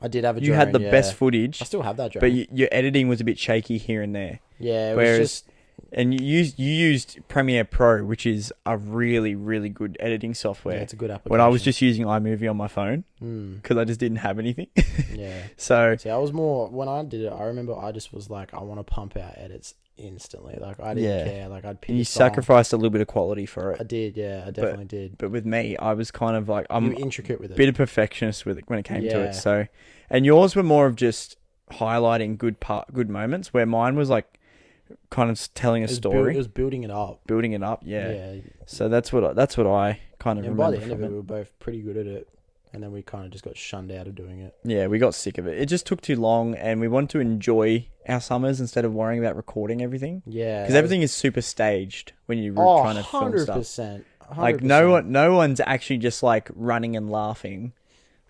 I did have a drone. You had the yeah. best footage, I still have that drone. but your editing was a bit shaky here and there. yeah, it Whereas was just and you used Premiere Pro, which is a really really good editing software. yeah, it's a good application. When I was just using iMovie on my phone Mm, because I just didn't have anything. yeah. So See, I was more when I did it. I remember I just was like, I want to pump out edits instantly. Like I didn't Yeah. care. Like I'd pick and you a song. sacrificed a little bit of quality for I it. did. Yeah, I definitely did. But with me, I was kind of like You I'm were intricate with a it. bit of perfectionist with it when it came to Yeah. it. So, and yours were more of just highlighting good moments, where mine was like kind of telling a It was story, it was building it up. building it up. Yeah. Yeah. So that's what I kind of And by remember the end of from it, it. we were both pretty good at it. and then we kind of just got shunned out of doing it. Yeah, we got sick of it. It just took too long, and we wanted to enjoy our summers instead of worrying about recording everything. Yeah, Because everything is super staged when you're trying to film stuff. 100%. Like no one's actually just like running and laughing.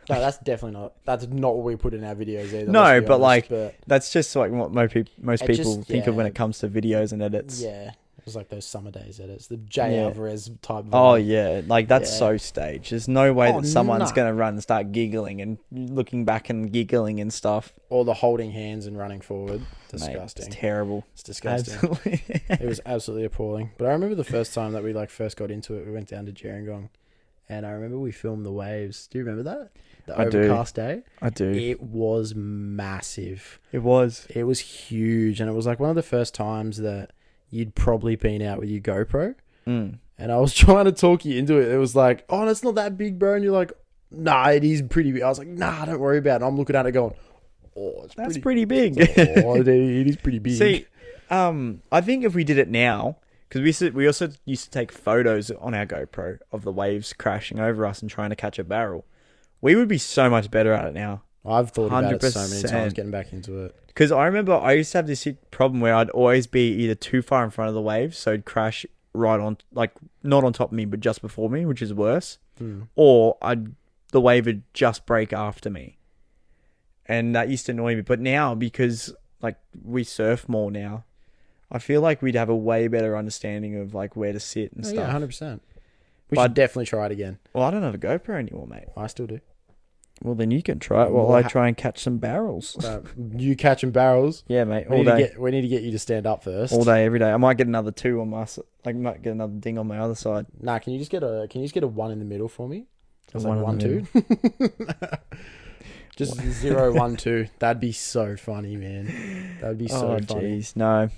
No, that's definitely not. That's not what we put in our videos either. No, let's be but honest, like that's just like what most people just- think of when yeah. it comes to videos and edits. yeah, it was like those summer days edits, the Jay Yeah. Alvarez type. Oh vibe. yeah, like that's Yeah. so staged. There's no way Oh, that someone's nah. gonna run and start giggling and looking back and giggling and stuff. Or the holding hands and running forward. Disgusting. Mate, it's terrible. It's disgusting. Absolutely. It was absolutely appalling. But I remember the first time that we like first got into it, we went down to Gerringong, and I remember we filmed the waves. Do you remember that? The I do. overcast day. I do. It was massive. It was. It was huge, and it was like one of the first times that you'd probably been out with your GoPro. Mm. And I was trying to talk you into it. It was like, oh, it's not that big, bro. And you're like, nah, it is pretty big. I was like, nah, don't worry about it. And I'm looking at it going, oh, That's pretty big. oh, it is pretty big. See, I think if we did it now, because we also used to take photos on our GoPro of the waves crashing over us and trying to catch a barrel, we would be so much better at it now. I've thought about it so many 100%. times getting back into it. Because I remember I used to have this problem where I'd always be either too far in front of the waves, so it'd crash right on, like not on top of me, but just before me, which is worse. Or the wave would just break after me, and that used to annoy me. But now, because like we surf more now, I feel like we'd have a way better understanding of like where to sit and stuff. Yeah, 100%. We But- should definitely try it again. Well, I don't have a GoPro anymore, mate. I still do. Well, then you can try it while Well, I try and catch some barrels. You catching barrels? Yeah, mate, We all need, to day. we need to get you to stand up first. All day, every day. I might get another two on my I might get another ding on my other side. Nah, can you just get a one in the middle for me? It's One like in 1 the 2. Just 0 1 2. That'd be so funny, man. That'd be so funny. Jeez, no.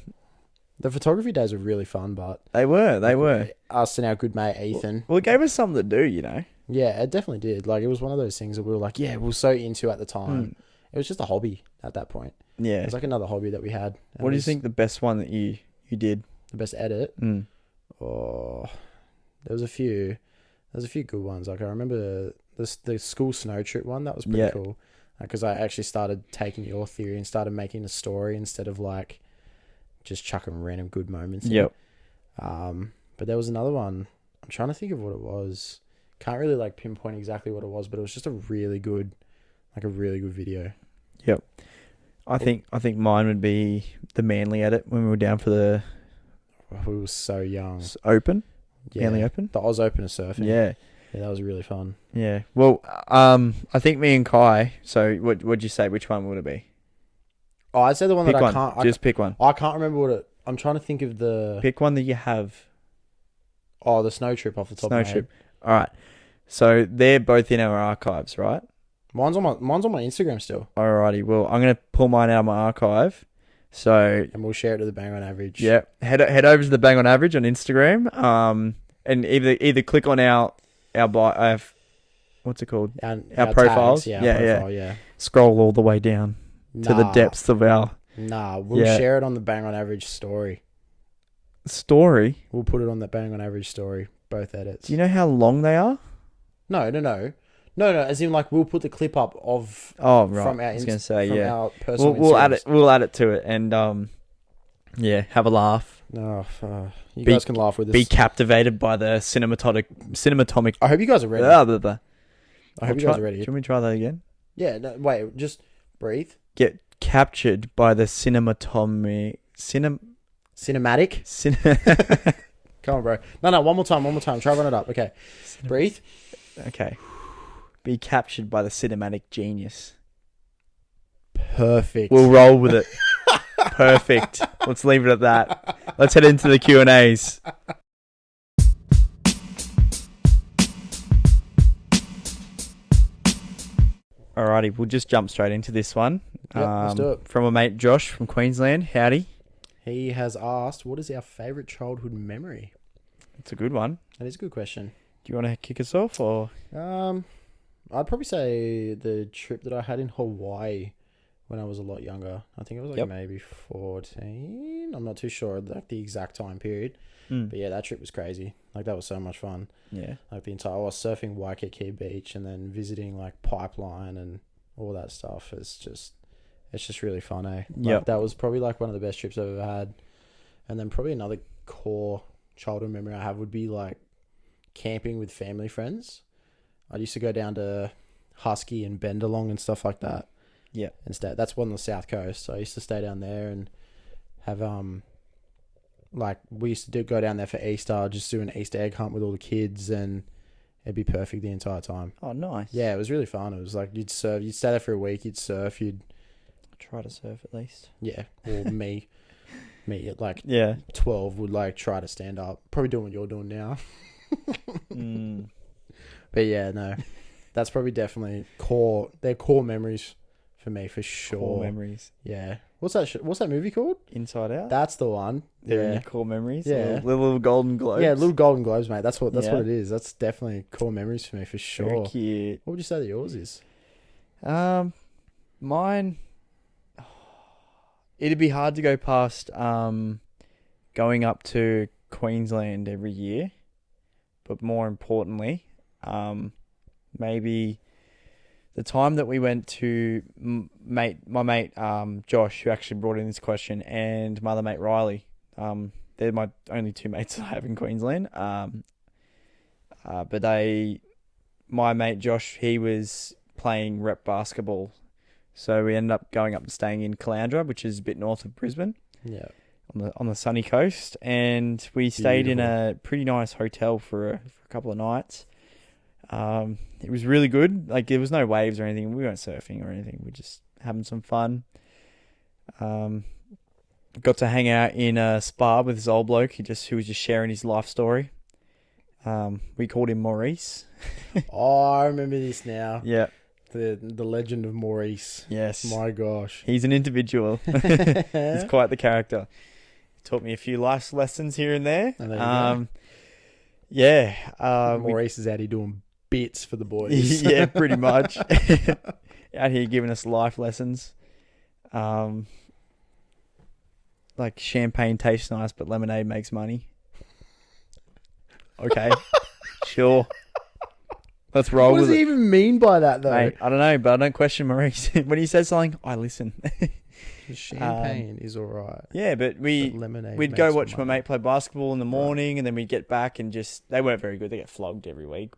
The photography days were really fun, but They were. us and our good mate Ethan. Well, it gave us something to do, you know. Yeah, it definitely did. Like, it was one of those things that we were like, yeah, we were so into at the time. It was just a hobby at that point. It Yeah. was like another hobby that we had. And What it do you was think the best one that you did? The best edit? Mm. Oh, there was a few good ones. Like, I remember the school snow trip one. That was pretty Yeah. cool. Because I actually started taking your theory and started making a story instead of like just chucking random good moments in. Yep. But there was another one. I'm trying to think of what it was. Can't really like pinpoint exactly what it was, but it was just a really good video. Yep. I think mine would be the Manly edit when we were down for the We were so young. Open. Yeah. Manly Open. The Oz Open of surfing. Yeah. Yeah, that was really fun. Yeah. Well, I think me and Kai. So, what'd you say? Which one would it be? Oh, I'd say the one Pick that one. I can't. Just pick one. I can't remember what it. I'm trying to think of the. Pick one that you have. Oh, the snow trip off the top Snow of my trip. head. All right. So they're both in our archives, right? Mine's on my Instagram still, Alrighty. Well, I'm gonna pull mine out of my archive. So and we'll share it to the Bang on Average. yeah, head over to the Bang on Average on Instagram. And either click on our bio. What's it called? Our profiles. Tags, Yeah, profile, yeah. Scroll all the way down to the depths of our We'll share it on the Bang on Average story. story. We'll put it on the Bang on Average story. Both edits. Do you know how long they are? No. As in, like, we'll put the clip up of. Oh right. From our I was gonna say from yeah. Our personal We'll add Instagrams. it. We'll add it to it and have a laugh. No, you guys can laugh with us. Be captivated by the cinematomic. I hope you guys are ready. Blah, blah. I hope you guys are ready. Do you want me to try that again? Yeah. No, wait. Just breathe. Get captured by the cinematic. Come on, bro. No. One more time. Try run it up. Okay. Breathe. Okay. Be captured by the cinematic genius. Perfect. We'll roll with it. Perfect. Let's leave it at that. Let's head into the Q&As. Alrighty, we'll just jump straight into this one. Yep, let's do it. From a mate Josh from Queensland. Howdy. He has asked, what is our favourite childhood memory? It's a good one. That is a good question. Do you want to kick us off or? I'd probably say the trip that I had in Hawaii when I was a lot younger. I think it was like Yep. maybe 14. I'm not too sure like the exact time period. Mm. But yeah, that trip was crazy. Like that was so much fun. Yeah. Like the entire, I was surfing Waikiki Beach and then visiting like Pipeline and all that stuff. It's just really fun, eh? Like, Yep. that was probably like one of the best trips I've ever had. And then probably another core childhood memory I have would be like camping with family friends. I used to go down to Husky and Bendalong and stuff like that. Yeah. And stay. That's one on the south coast. So I used to stay down there and have like we used to go down there for Easter, just do an Easter egg hunt with all the kids, and it'd be perfect the entire time. Oh, nice. Yeah, it was really fun. It was like you'd surf, you'd stay there for a week, you'd surf, Try to surf at least. yeah, or me at like Yeah. 12 would like try to stand up, probably doing what you're doing now. Mm. But yeah, no, that's probably definitely core. They're core memories for me for sure. Core memories. Yeah. What's that movie called? Inside Out. That's the one. They're in Yeah. your core memories. Yeah. Little golden globes. Yeah, little Golden Globes, mate. That's what Yeah. it is. That's definitely core memories for me for sure. Very cute. What would you say that yours is? Mine. It'd be hard to go past going up to Queensland every year, but more importantly, maybe the time that we went to my mate Josh, who actually brought in this question, and my other mate Riley. They're my only two mates I have in Queensland. But my mate Josh, he was playing rep basketball, so we ended up going up and staying in Caloundra, which is a bit north of Brisbane. Yeah. On the sunny coast, and we stayed in a pretty nice hotel for a couple of nights. It was really good. Like there was no waves or anything. We weren't surfing or anything. We were just having some fun. Got to hang out in a spa with this old bloke who was just sharing his life story. We called him Maurice. Oh, I remember this now. Yeah. The legend of Maurice. Yes. My gosh. He's an individual. He's quite the character. Taught me a few life lessons here and there. And there you go. Yeah. Maurice is out here doing bits for the boys. Yeah, pretty much. Out here giving us life lessons. Like champagne tastes nice, but lemonade makes money. Okay. Sure. Let's roll What with does he it. even mean by that, though? Mate, I don't know, but I don't question Maurice. When he says something, I listen. Champagne is all right. Yeah, but lemonade we'd go makes watch my money. mate play basketball in the morning, and then we'd get back and they weren't very good. They get flogged every week,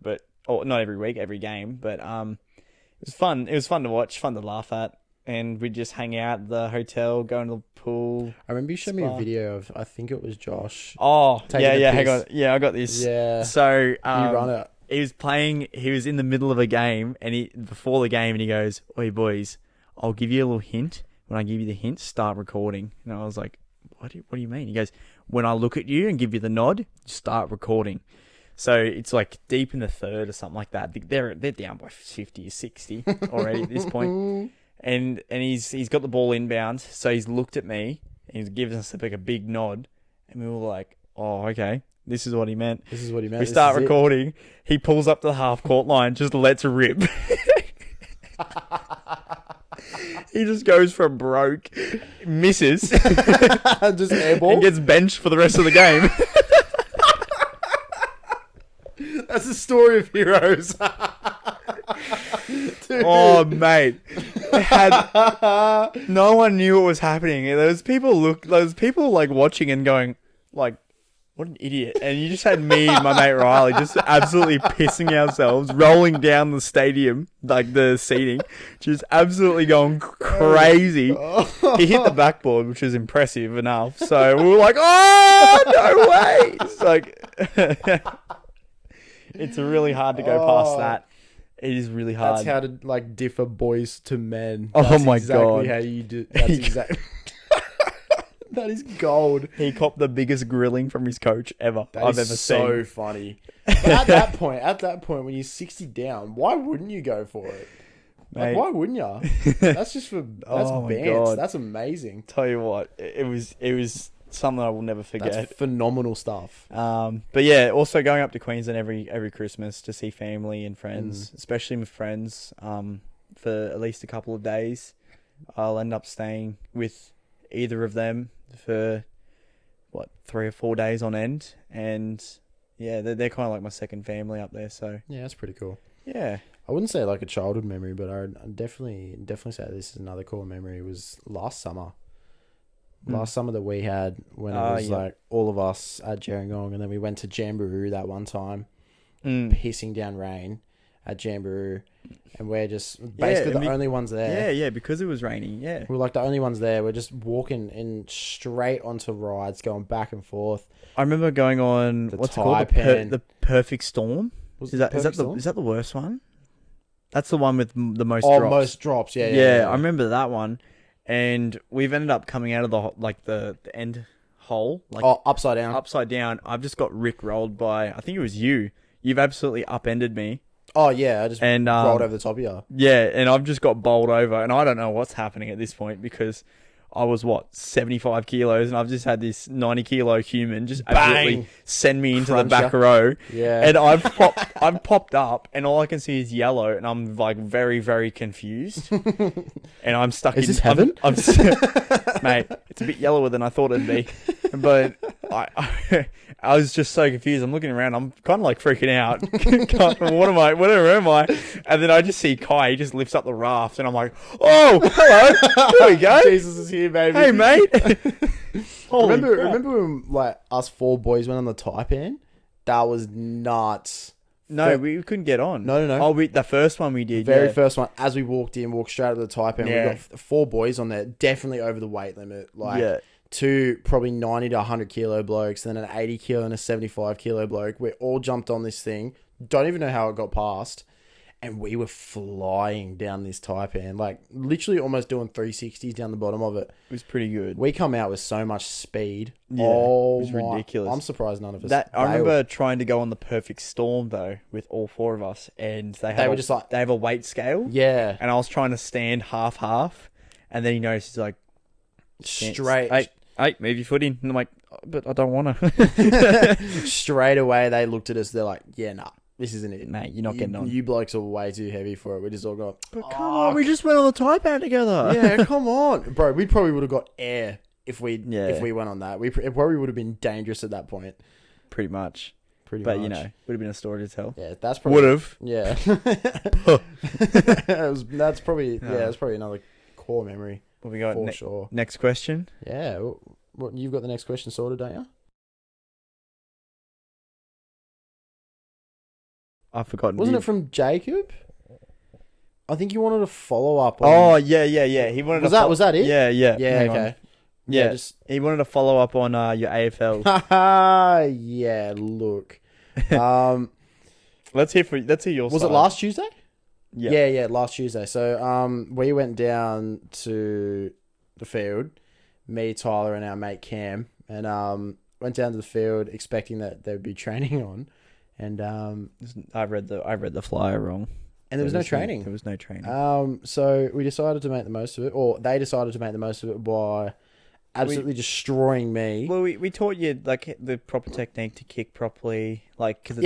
or not every week, every game. But it was fun. It was fun to watch, fun to laugh at, and we'd just hang out at the hotel, go into the pool. I remember you showed me Spa. a video of, I think it was Josh. Oh, Taking a hang piss. on. Yeah, I got this. Yeah. So You run it. he was in the middle of a game, and before the game, and he goes, "Oi, boys, I'll give you a little hint. When I give you the hint, start recording." And I was like, what do you mean? He goes, "When I look at you and give you the nod, start recording." So it's like deep in the third or something like that. They're down by 50 or 60 already at this point. And he's got the ball inbound, so he's looked at me and he's given us like a big nod, and we were like, "Oh, okay, this is what he meant." This is what he meant. We This start is it. recording. He pulls up to the half court line, just lets rip. He just goes from broke, misses, Just airball. and gets benched for the rest of the game. That's the story of heroes. Dude. Oh, mate. No one knew what was happening. There was people like watching and going, like, what an idiot. And you just had me and my mate Riley just absolutely pissing ourselves, rolling down the stadium, like the seating, just absolutely going crazy. He hit the backboard, which was impressive enough. So we were like, oh, no way. It's like, it's really hard to go past that. It is really hard. That's how to like differ boys to men. Oh That's my exactly God. How you do. That's exactly. That is gold. He copped the biggest grilling from his coach ever That I've is ever so seen. funny. But at that point, when you're 60 down, why wouldn't you go for it? Like, Mate. why wouldn't you? That's just for that's Oh my bands. God. That's amazing. Tell you what, it was something I will never forget. That's phenomenal stuff. But yeah, also going up to Queensland every Christmas to see family and friends, especially with friends, for at least a couple of days. I'll end up staying with either of them for 3 or 4 days on end, and yeah, they're kind of like my second family up there. So Yeah, that's pretty cool. yeah, I wouldn't say like a childhood memory, but I'd definitely say this is another core memory. Was last summer. Last summer that we had when it was like all of us at Gerringong, and then we went to Jamboree that one time, pissing down rain at Jamboree, and we're just basically the only ones there. Yeah, because it was raining. Yeah, we're like the only ones there. We're just walking in straight onto rides, going back and forth. I remember going on what's it called, the Perfect Storm. Is that the worst one? That's the one with the most drops. Most drops. Yeah. I remember that one. And we've ended up coming out of the end hole. Upside down. Upside down. I've just got rickrolled by, I think it was you. You've absolutely upended me. Oh, yeah. I just rolled over the top of you. Yeah, and I've just got bowled over. And I don't know what's happening at this point because I was, 75 kilos, and I've just had this 90-kilo human just absolutely send me into the back row. Yeah. And I've popped up, and all I can see is yellow, and I'm like very, very confused. And I'm stuck Is this heaven? Mate, it's a bit yellower than I thought it'd be. But I was just so confused. I'm looking around. I'm kind of like freaking out. Where am I? And then I just see Kai. He just lifts up the raft, and I'm like, oh, hello. There we go. Jesus is here, baby. Hey, mate. Remember when like us 4 boys went on the Taipan? That was nuts. No, we couldn't get on. No. Oh, the first one we did. Very first one. As we walked straight up to the Taipan. Yeah. We got 4 boys on there, definitely over the weight limit. Like 2 probably 90 to 100 kilo blokes, then an 80 kilo and a 75 kilo bloke. We all jumped on this thing. Don't even know how it got past. And we were flying down this Taipan, like literally almost doing 360s down the bottom of it. It was pretty good. We come out with so much speed. Yeah, it was ridiculous. I'm surprised none of us. I remember trying to go on the Perfect Storm though with all 4 of us, and they have a weight scale. Yeah, and I was trying to stand half, and then he noticed he's like, straight. Hey, move your foot in. And I'm like, oh, but I don't want to. Straight away, they looked at us. They're like, yeah, nah. This isn't it. Mate, you're not getting on. You blokes are way too heavy for it. We just all got... But come on, we just went on the Taipan together. Yeah, come on. Bro, we probably would have got air if we went on that. It probably would have been dangerous at that point. Pretty much. But, would have been a story to tell. Yeah, that's probably... Would have. Yeah. That's probably another core memory. What we got? For sure. Next question? Yeah. You've got the next question sorted, don't you? I've forgotten. Wasn't it from Jacob? I think you wanted a follow up. Yeah. He wanted. Was that it? Yeah. Yeah. Okay. Yeah. He wanted a follow up on your AFL. Yeah. Look. Let's hear your. Was side. it last Tuesday? Yeah. Yeah. Last Tuesday. So we went down to the field, me, Tyler, and our mate Cam, and went down to the field expecting that they would be training on. And I read the flyer wrong. And there was no training. There was no training. So we decided to make the most of it, or they decided to make the most of it by absolutely destroying me. Well, we taught you like the proper technique to kick properly, like cause it's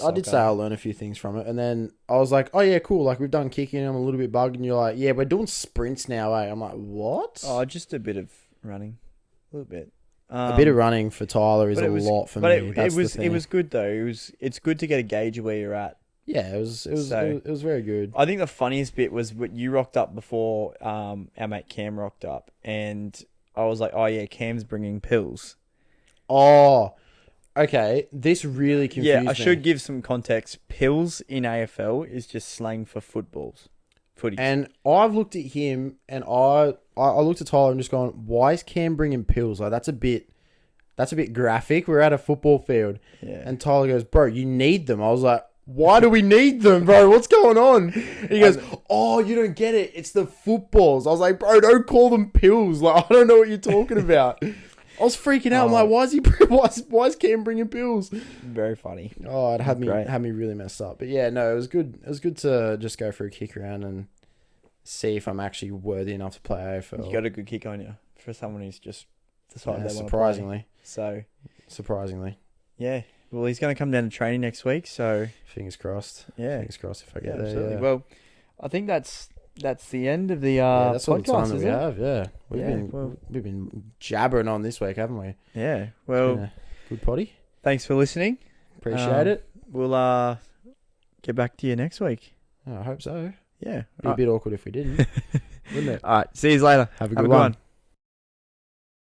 I did say I'll learn a few things from it, and then I was like, oh yeah, cool. Like we've done kicking, I'm a little bit bugged, and you're like, yeah, we're doing sprints now, eh? I'm like, what? Oh, just a bit of running, a little bit. A bit of running for Tyler is lot for me. It was good though. It's good to get a gauge of where you're at. Yeah, it was very good. I think the funniest bit was when you rocked up before our mate Cam rocked up, and I was like, oh yeah, Cam's bringing pills. Oh, okay. This really confused me. Yeah, I should give some context. Pills in AFL is just slang for footies. And I've looked at him, and I looked at Tyler and just gone, why is Cam bringing pills? Like that's a bit graphic. We're at a football field, and Tyler goes, bro, you need them. I was like, why do we need them, bro? What's going on? And he goes, oh, you don't get it. It's the footballs. I was like, bro, don't call them pills. Like I don't know what you're talking about. I was freaking out. I'm like, why is Cam bringing pills? Very funny. Oh, it had me really messed up. But yeah, no, it was good. It was good to just go for a kick around and see if I'm actually worthy enough to play AFL. You got a good kick on you for someone who's just decided they want to play. Surprisingly. Yeah. Well, he's going to come down to training next week, so fingers crossed. Yeah. Fingers crossed if I get there. Absolutely. Yeah. Well, I think that's that's the end of the Yeah, that's all the time podcast, that is we it? have. Yeah, we've been jabbering on this week, haven't we? Yeah. It's Well, been a good potty. thanks for listening. Appreciate it. We'll get back to you next week. Oh, I hope so. Yeah. Be a bit awkward if we didn't, wouldn't it? All right. See you later. Have a Have good a good one. one.